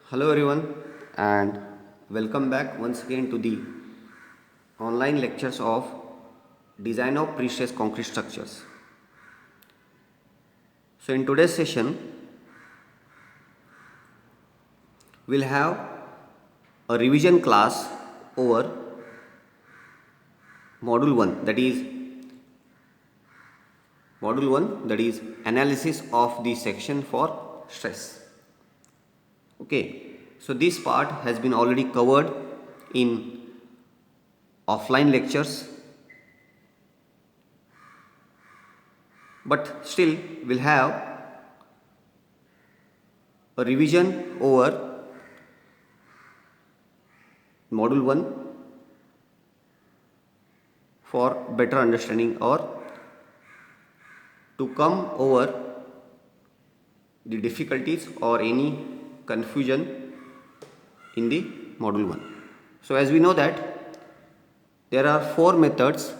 Hello everyone and welcome back once again to the online lectures of design of pre-stressed concrete structures. So in today's session we'll have a revision class over module 1 that is analysis of the section for stress. Okay, so this part has been already covered in offline lectures, but still we'll have a revision over module 1 for better understanding or to come over the difficulties or any confusion in the module 1. So as we know that there are 4 methods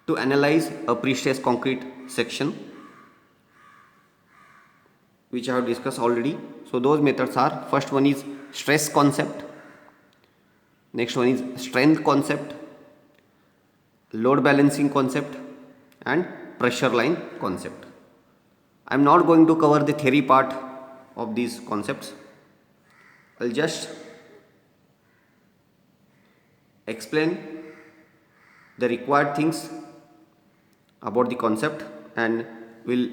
to analyze a pre-stressed concrete section, which I have discussed already. So those methods are: first one is stress concept, next one is strength concept, load balancing concept, and pressure line concept. I am not going to cover the theory part of these concepts. I'll just explain the required things about the concept and we'll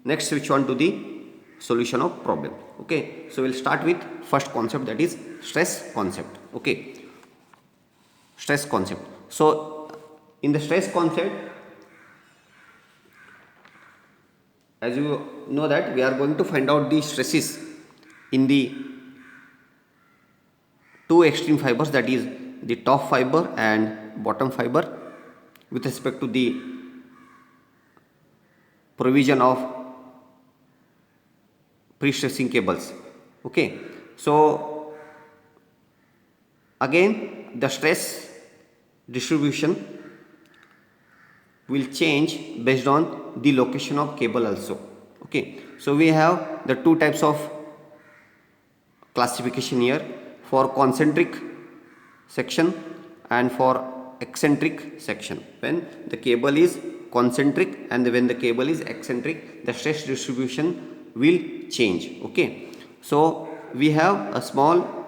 next switch on to the solution of problem. Okay, so we'll start with first concept, that is stress concept. Okay, stress concept. So in the stress concept, as you know that we are going to find out the stresses in the two extreme fibers, that is the top fiber and bottom fiber, with respect to the provision of pre-stressing cables. Okay, so again the stress distribution will change based on the location of cable also. Okay, so we have the two types of classification here, for concentric section and for eccentric section. When the cable is concentric and when the cable is eccentric, the stress distribution will change. Okay, so we have a small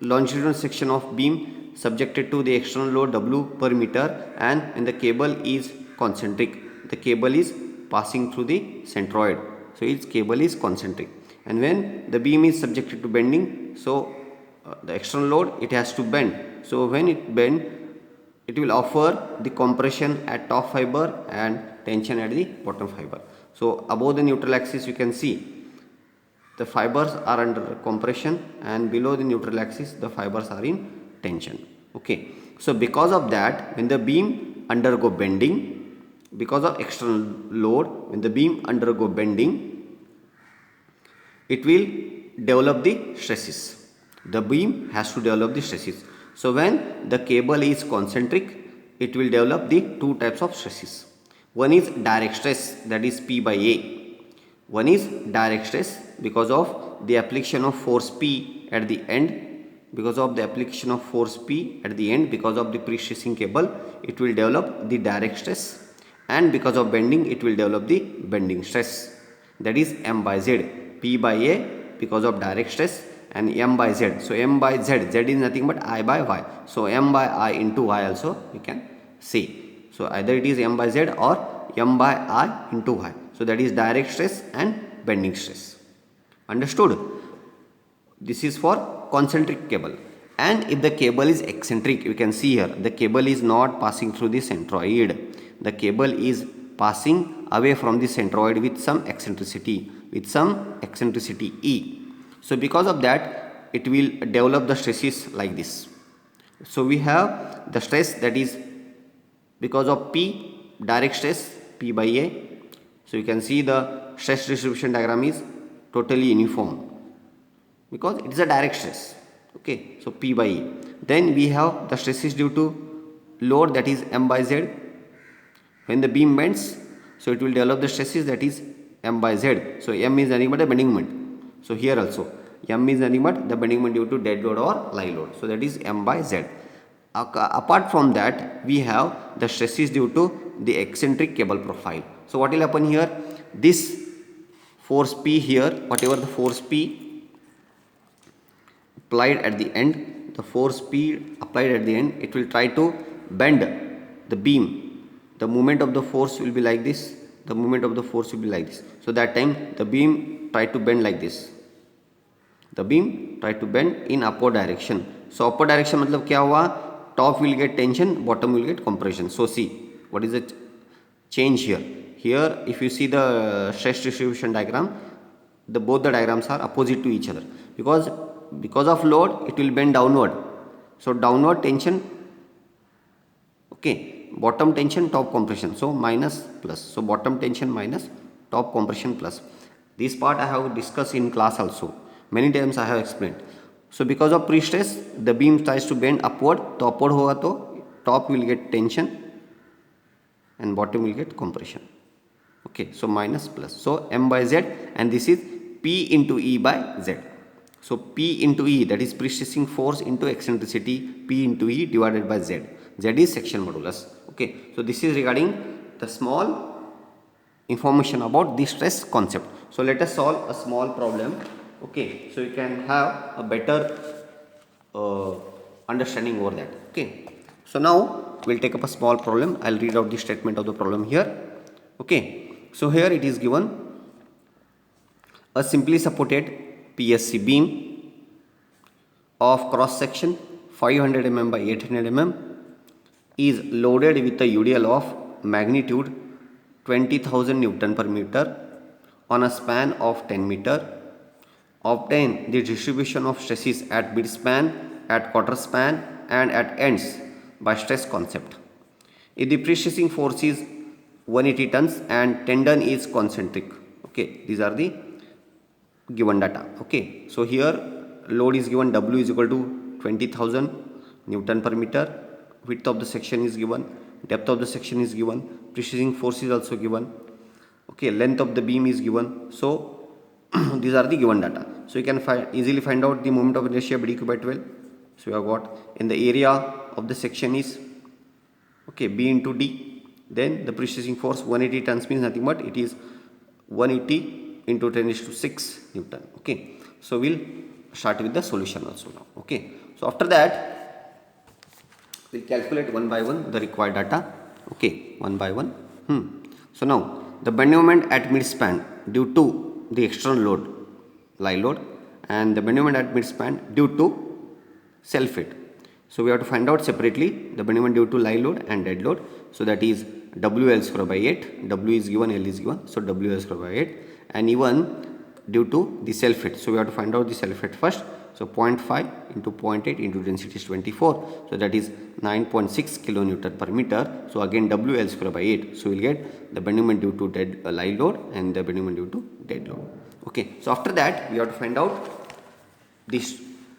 longitudinal section of beam subjected to the external load W per meter, and when the cable is concentric, the cable is passing through the centroid, so its cable is concentric. And when the beam is subjected to bending, so the external load, it has to bend, so when it bend, it will offer the compression at top fiber and tension at the bottom fiber. So above the neutral axis you can see the fibers are under compression, and below the neutral axis the fibers are in tension. Okay, so because of that, when the beam undergo bending, because of external load, when the beam undergo bending, it will develop the stresses. The beam has to develop the stresses. So when the cable is concentric, it will develop the two types of stresses. One is direct stress, that is P by A. One is direct stress because of the application of force P at the end. Because of the application of force P at the end, because of the pre-stressing cable, it will develop the direct stress, and because of bending, it will develop the bending stress, that is M by Z. P by A because of direct stress, and M by Z. So M by Z, Z is nothing but I by Y. So M by I into Y also you can say. So either it is M by Z or M by I into Y. So that is direct stress and bending stress. Understood? This is for concentric cable. And if the cable is eccentric, you can see here the cable is not passing through the centroid. The cable is passing away from the centroid with some eccentricity, E. So because of that, it will develop the stresses like this. So we have the stress that is because of P, direct stress P by A. So you can see the stress distribution diagram is totally uniform because it is a direct stress. Okay, so P by A. Then we have the stresses due to load, that is M by Z. When the beam bends, so it will develop the stresses, that is M by Z. So M is nothing but a bending moment. So here also M is nothing but the bending moment due to dead load or live load. So that is M by Z. Apart from that, we have the stresses due to the eccentric cable profile. So what will happen here? This force P here, whatever the force P applied at the end, the force P applied at the end, it will try to bend the beam. The movement of the force will be like this. The movement of the force will be like this. So that time the beam try to bend like this. The beam try to bend in upward direction. So upward direction मतलब क्या हुआ? Top will get tension, bottom will get compression. So see what is the change here. Here if you see the stress distribution diagram, both the diagrams are opposite to each other because of load it will bend downward. So downward tension, okay, bottom tension, top compression. So minus plus. So bottom tension minus, top compression plus. This part I have discussed in class also. Many times I have explained. So because of pre-stress, the beam tries to bend upward. तो upward होगा तो top will get tension and bottom will get compression. Okay, so minus plus. So M by Z, and this is P into E by Z. So P into E, that is pre-stressing force into eccentricity, P into E divided by Z. Z is section modulus. Okay, so this is regarding the small information about the stress concept. So let us solve a small problem. Okay, so you can have a better understanding over that. Okay, so now we'll take up a small problem. I'll read out the statement of the problem here. Okay, so here it is given a simply supported PSC beam of cross section 500 mm by 800 mm is loaded with a UDL of magnitude 20,000 Newton per meter on a span of 10 meter. Obtain the distribution of stresses at midspan, at quarter span and at ends by stress concept. If the pre-stressing force is 180 tons and tendon is concentric. Okay, these are the given data. Okay, so here load is given, W is equal to 20,000 Newton per meter, width of the section is given, depth of the section is given, pre-stressing force is also given. Okay, length of the beam is given. So these are the given data. So you can easily find out the moment of inertia BDQ by 12. So you have got in the area of the section is, okay, B into D. Then the pre-stressing force 180 tons means nothing but it is 180 into 10 is to 6 Newton. Okay, so we'll start with the solution also now. Okay, so after that we'll calculate one by one the required data. Okay, one by one. So now the bending moment at midspan due to the external load, live load, and the bending moment at midspan due to self hit. So we have to find out separately the bending moment due to live load and dead load. So that is WL square by 8. W is given, L is given. So WL square by 8, and even due to the self hit. So we have to find out the self hit first. So 0.5 into 0.8 into density is 24. So that is 9.6 kilonewton per meter. So again WL square by 8. So we'll get the bending moment due to dead live load and the bending moment due to dead load. Okay. So after that we have to find out the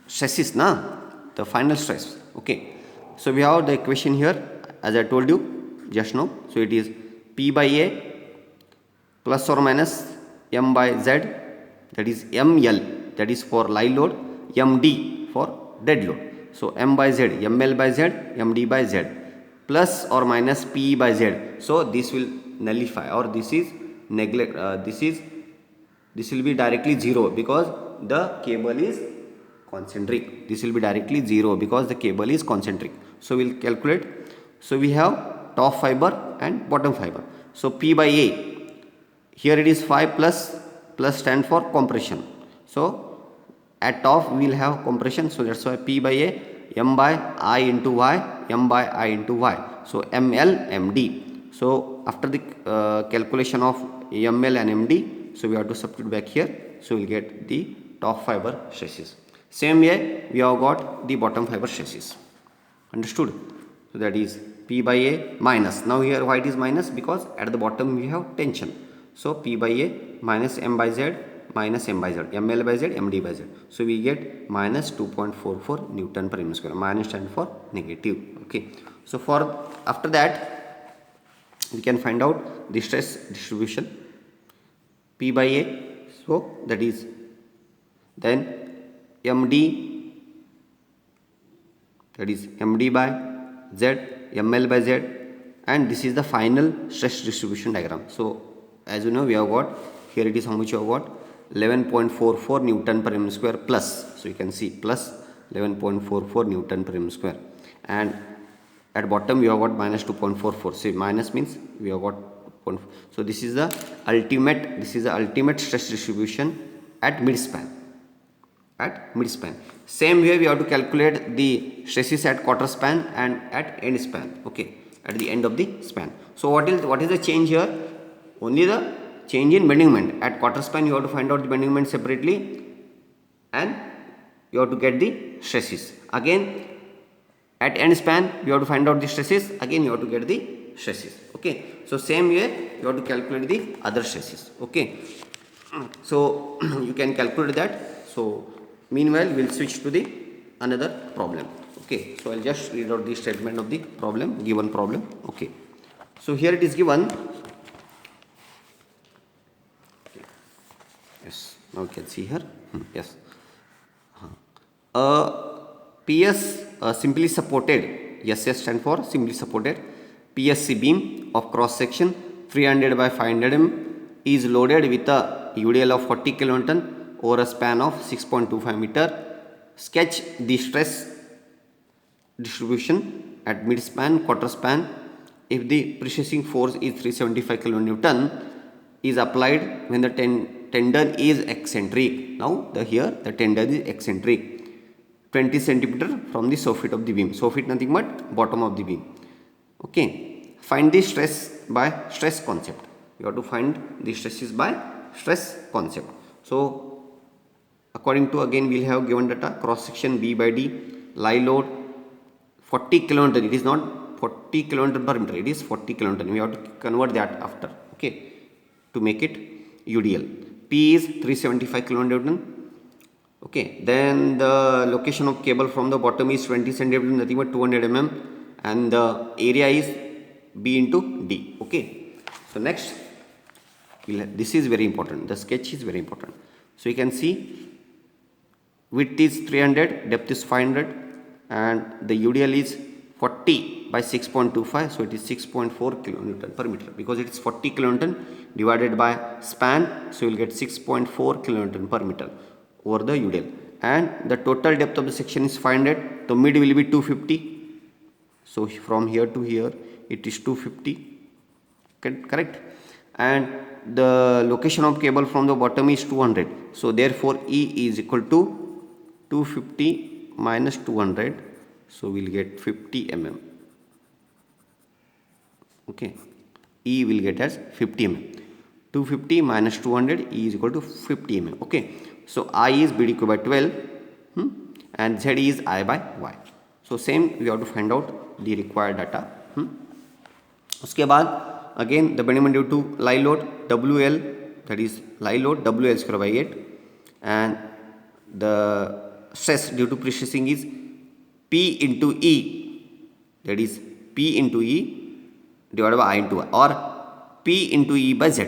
stresses, the final stress. Okay. So we have the equation here as I told you just now. So it is P by A plus or minus M by Z, that is ML, that is for live load, MD for dead load. So M by Z, ML by Z, MD by Z, plus or minus P by Z. So this will nullify, or this is neglect. This will be directly 0 because the cable is concentric. This will be directly 0 because the cable is concentric. So we'll calculate. So we have top fiber and bottom fiber. So P by A, here it is 5 plus stand for compression. So at top we will have compression. So that's why P by A, M by I into Y, M by I into Y. So ML, MD. So after the calculation of ML and MD, so we have to substitute back here. So we will get the top fiber stresses. Same way we have got the bottom fiber stresses. Understood? So that is P by A minus. Now here why it is minus? Because at the bottom we have tension. So P by A minus M by Z minus M by Z, ML by Z, MD by Z. So we get minus 2.44 Newton per mm square. Minus stand for negative. Okay. So for after that we can find out the stress distribution P by A. So that is then MD, that is MD by Z, ML by Z, and this is the final stress distribution diagram. So as you know, we have got here, it is how much you have got 11.44 Newton per mm square plus, so you can see plus 11.44 Newton per mm square, and at bottom we have got minus 2.44. so minus means we have got 0.4. So this is the ultimate stress distribution at mid span. Same way we have to calculate the stresses at quarter span and at end span, okay, at the end of the span. So what is the change here? Only the change in bending moment. At quarter span you have to find out the bending moment separately and you have to get the stresses. Again at end span you have to find out the stresses, again you have to get the stresses, okay. So same way you have to calculate the other stresses, okay. So you can calculate that. So meanwhile we will switch to the another problem, okay. So I will just read out the statement of the problem, given problem, okay. So here it is given, yes, now you can see here, yes, PS simply supported, SS stand for simply supported, PSC beam of cross section 300 by 500 mm is loaded with a UDL of 40 kilonewton over a span of 6.25 meter. Sketch the stress distribution at mid span, quarter span. If the precessing force is 375 kilonewton is applied when the tendon is eccentric. Now here the tendon is eccentric 20 centimeter from the soffit of the beam. Soffit nothing but bottom of the beam, okay. Find the stress by stress concept. You have to find the stresses by stress concept. So according to, again we will have given data, cross section B by D, lie load 40 kilonewton. It is not 40 kilonewton per meter, it is 40 kilonewton. We have to convert that after, okay, to make it UDL. P is 375 kilonewton, okay. Then the location of cable from the bottom is 20 centimeter, nothing but 200 mm, and the area is B into D, okay. So next, this is very important, the sketch is very important. So you can see width is 300, depth is 500, and the UDL is 40 by 6.25, so it is 6.4 kilonewton per meter, because it is 40 kilonewton divided by span, so you will get 6.4 kilonewton per meter over the UDL, and the total depth of the section is 500, so mid will be 250, so from here to here it is 250, correct, and the location of cable from the bottom is 200, so therefore E is equal to 250 minus 200, so we will get 50 mm, okay. E will get as 50 mm. 250 minus 200, E is equal to 50 mm, okay. So I is BDQ by 12, and Z is I by Y. So same we have to find out the required data. उसके बाद again the bending moment due to lie load WL, that is lie load WL square by 8, and the stress due to precessing is P into E, that is P into E divided by I into Y, or P into E by Z,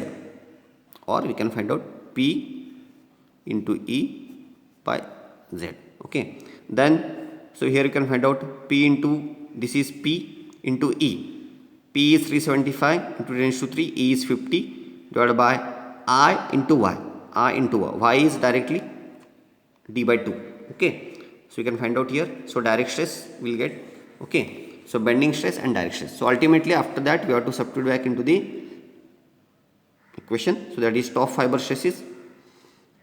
or we can find out P into E by Z, okay. Then so here you can find out P into, this is P into E. P is 375 into 10 to 3, E is 50 divided by I into Y. I into Y. Y is directly D by 2. Okay. So you can find out here. So direct stress will get, okay. So bending stress and direct stress. So ultimately after that we have to substitute back into the equation. So that is top fiber stresses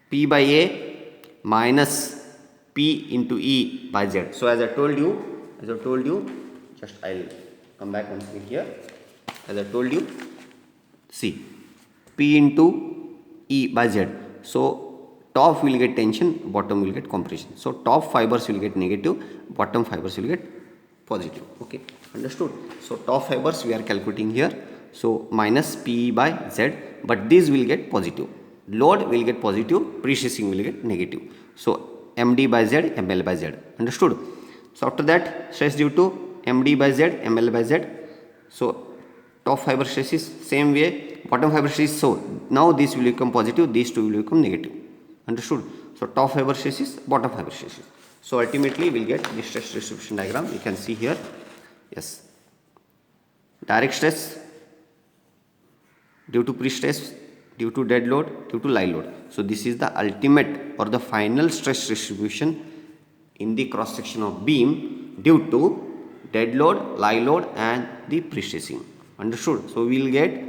P by A minus P into E by Z. So as I told you, just I'll come back once here. As I told you, see, P into E by Z. So top will get tension, bottom will get compression. So top fibers will get negative, bottom fibers will get positive. Okay, understood? So top fibers we are calculating here. So minus P by Z, but these will get positive. Load will get positive, precessing will get negative. So MD by Z, ML by Z. Understood? So after that, stress due to MD by Z, ML by Z. So top fiber stress is same way, bottom fiber stress is so. Now this will become positive, these two will become negative. Understood? So top fiber stress is bottom fiber stress. So ultimately we'll get the stress distribution diagram. You can see here. Yes. Direct stress due to pre-stress, due to dead load, due to live load. So this is the ultimate or the final stress distribution in the cross section of beam due to dead load, live load and the pre-stressing. Understood? So we will get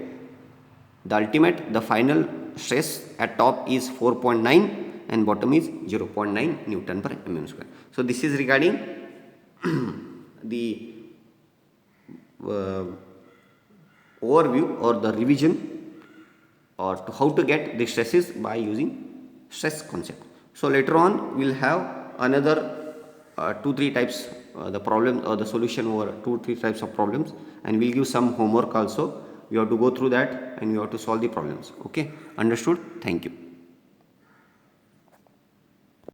the ultimate, the final stress at top is 4.9 and bottom is 0.9 Newton per mm square. So this is regarding the overview or the revision or to how to get the stresses by using stress concept. So later on we will have another 2-3 types the problem or the solution over 2-3 types of problems, and we'll give some homework also. You have to go through that and you have to solve the problems. Okay, understood? Thank you.